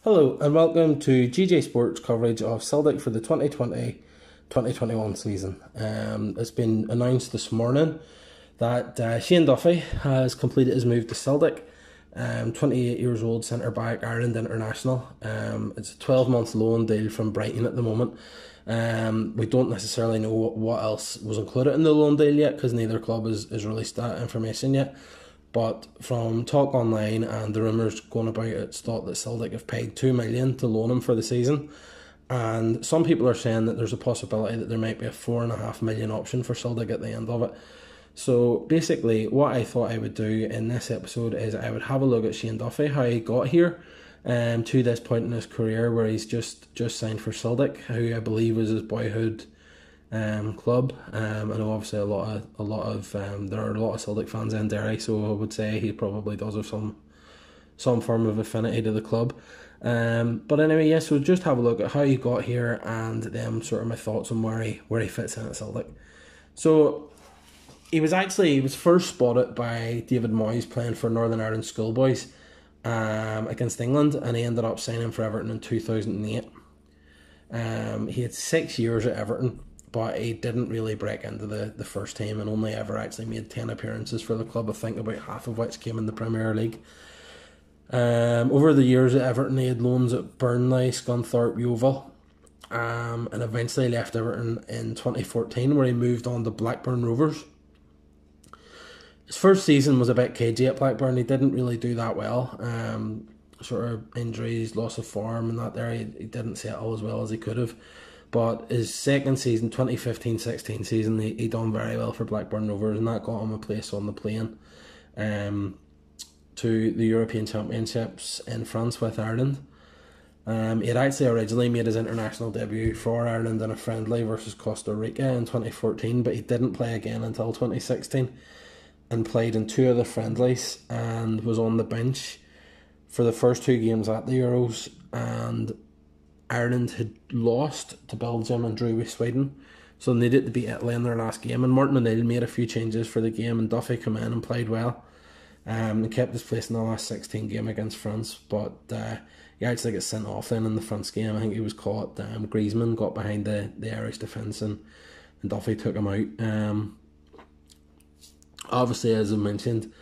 Hello and welcome to GJ Sports coverage of Celtic for the 2020-2021 season. It's been announced this morning that Shane Duffy has completed his move to Celtic. 28 years old, centre-back, Ireland international. It's a 12-month loan deal from Brighton at the moment. We don't necessarily know what else was included in the loan deal yet because neither club has released that information yet. But from talk online and the rumours going about, it's thought that Celtic have paid $2 million to loan him for the season. And some people are saying that there's a possibility that there might be a $4.5 million option for Celtic at the end of it. So basically, what I thought I would do in this episode is I would have a look at Shane Duffy, how he got here to this point in his career where he's just signed for Celtic, who I believe was his boyhood club. I know obviously there are a lot of Celtic fans in Derry, so I would say he probably does have some form of affinity to the club. But anyway, yeah, so just have a look at how he got here and then sort of my thoughts on where he fits in at Celtic. So he was first spotted by David Moyes playing for Northern Ireland schoolboys against England, and he ended up signing for Everton in 2008. He had 6 years at Everton, but he didn't really break into the first team and only ever actually made 10 appearances for the club, I think about half of which came in the Premier League. Over the years at Everton, he had loans at Burnley, Scunthorpe, Yeovil, and eventually left Everton in 2014 where he moved on to Blackburn Rovers. His first season was a bit cagey at Blackburn. He didn't really do that well. Sort of injuries, loss of form and that there. He didn't settle as well as he could have. But his second season, 2015-16 season, he done very well for Blackburn Rovers, and that got him a place on the plane to the European Championships in France with Ireland. He had actually originally made his international debut for Ireland in a friendly versus Costa Rica in 2014, but he didn't play again until 2016 and played in 2 of the friendlies and was on the bench for the first 2 games at the Euros, and Ireland had lost to Belgium and drew with Sweden, so they needed to beat Italy in their last game, and Martin O'Neill made a few changes for the game and Duffy came in and played well and kept his place in the last 16 game against France, but he actually got sent off then in the France game. I think he was caught. Griezmann got behind the Irish defence and Duffy took him out. Obviously, as I mentioned,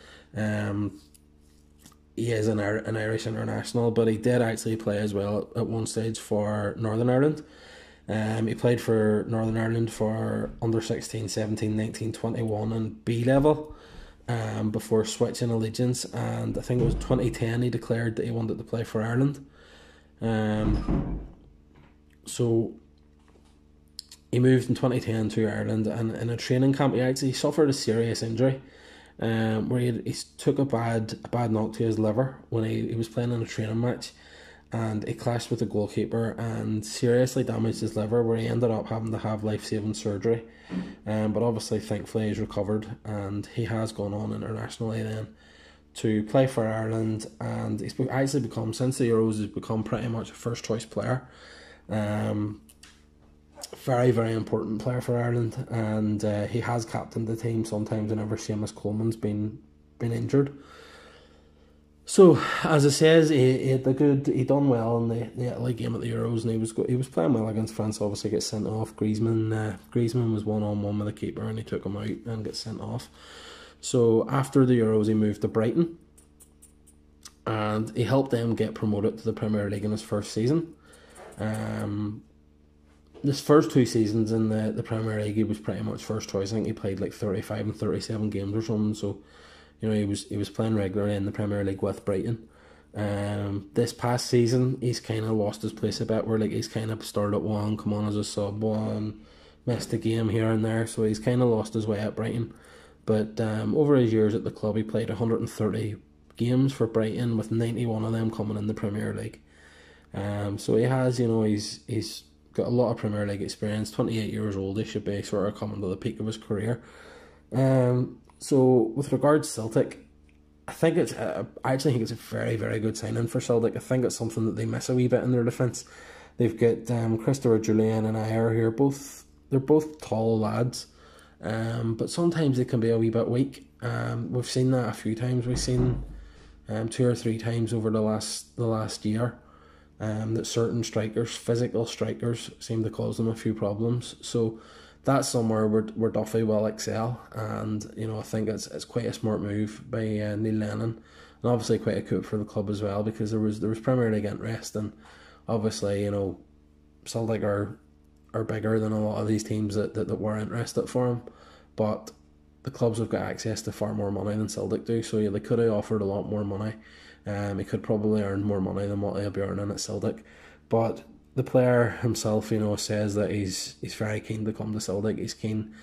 he is an Irish international, but he did actually play as well at one stage for Northern Ireland. He played for Northern Ireland for under 16, 17, 19, 21 and B level before switching allegiance, and I think it was 2010 he declared that he wanted to play for Ireland. So he moved in 2010 to Ireland, and in a training camp he actually suffered a serious injury where he took a bad knock to his liver when he was playing in a training match, and he clashed with the goalkeeper and seriously damaged his liver, where he ended up having to have life-saving surgery. But obviously, thankfully, he's recovered and he has gone on internationally then to play for Ireland, and he's actually become, since the Euros, he's become pretty much a first-choice player. Very, very important player for Ireland, and he has captained the team sometimes whenever Seamus Coleman's been injured. So, as it says, he done well in the Italy game at the Euros, and he was playing well against France. Obviously, gets sent off. Griezmann was 1-on-1 with the keeper, and he took him out and got sent off. So after the Euros, he moved to Brighton, and he helped them get promoted to the Premier League in his first season. This first 2 seasons in the Premier League, he was pretty much first choice. I think he played like 35 and 37 games or something. So, you know, he was playing regularly in the Premier League with Brighton. This past season, he's kind of lost his place a bit. Where like he's kind of started at one, come on as a sub one, missed a game here and there. So he's kind of lost his way at Brighton. But over his years at the club, he played 130 games for Brighton, with 91 of them coming in the Premier League. So he has, you know, he's got a lot of Premier League experience. 28 years old, he should be sort of coming to the peak of his career. So with regards to Celtic, I actually think it's a very, very good signing for Celtic. I think it's something that they miss a wee bit in their defence. They've got Christopher Julian and Ayer here. They're both tall lads, but sometimes they can be a wee bit weak. We've seen that a few times. We've seen 2 or 3 times over the last year. that certain strikers, physical strikers, seem to cause them a few problems. So that's somewhere where Duffy will excel, and I think it's quite a smart move by Neil Lennon, and obviously quite a coup for the club as well, because there was Premier League interest, and obviously Celtic are bigger than a lot of these teams that were interested for him, but the clubs have got access to far more money than Celtic do, so they could have offered a lot more money. He could probably earn more money than what he'll be earning at Celtic, but the player himself, says that he's very keen to come to Celtic. He's keen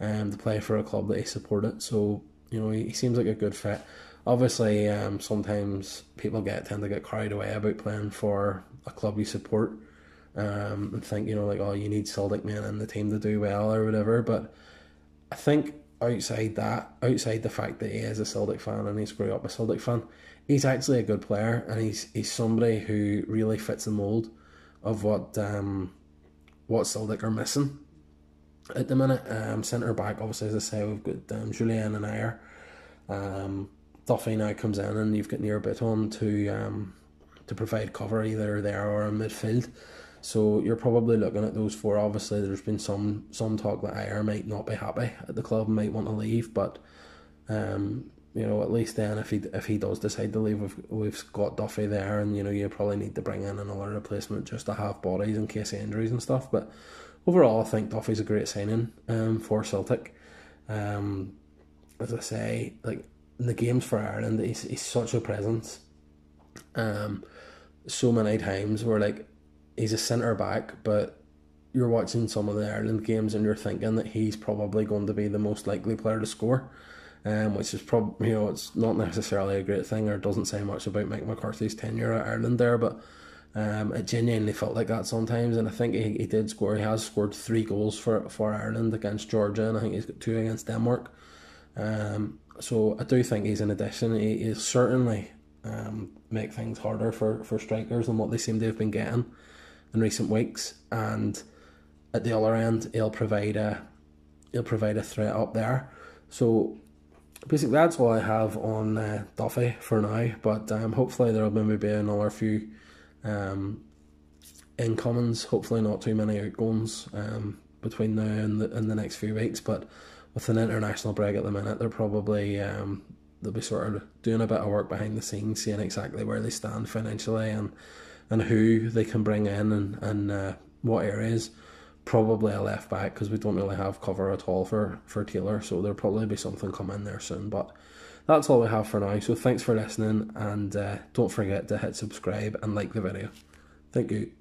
to play for a club that he supported. So he seems like a good fit. Obviously, sometimes people tend to get carried away about playing for a club you support, and think like, oh, you need Celtic men in the team to do well or whatever. But I think outside the fact that he is a Celtic fan and he's grew up a Celtic fan, he's actually a good player, and he's somebody who really fits the mould of what Celtic are missing at the minute. Centre back, obviously, as I say, we've got Julian and Ayer. Duffy now comes in, and you've got Near Bitton to provide cover either there or in midfield. So you're probably looking at those four. Obviously, there's been some talk that Ayer might not be happy at the club and might want to leave, but at least then if he does decide to leave, we've got Duffy there, and you probably need to bring in another replacement just to have bodies in case of injuries and stuff. But overall, I think Duffy's a great signing for Celtic. As I say, like in the games for Ireland, he's such a presence. So many times where like he's a centre back, but you're watching some of the Ireland games and you're thinking that he's probably going to be the most likely player to score. Which is probably, it's not necessarily a great thing, or doesn't say much about Mike McCarthy's tenure at Ireland there, but it genuinely felt like that sometimes, and I think he did score. He has scored 3 goals for Ireland against Georgia, and I think he's got 2 against Denmark. So I do think he's an addition. He'll certainly make things harder for strikers than what they seem to have been getting in recent weeks, and at the other end, he'll provide a threat up there. So basically, that's all I have on Duffy for now, but hopefully there will maybe be another few incomings, hopefully not too many outgoings between now and the next few weeks. But with an international break at the minute, they're probably they'll be sort of doing a bit of work behind the scenes, seeing exactly where they stand financially and who they can bring in and what areas. Probably a left back, because we don't really have cover at all for Taylor, so there'll probably be something coming there soon. But that's all we have for now, so thanks for listening, and don't forget to hit subscribe and like the video. Thank you.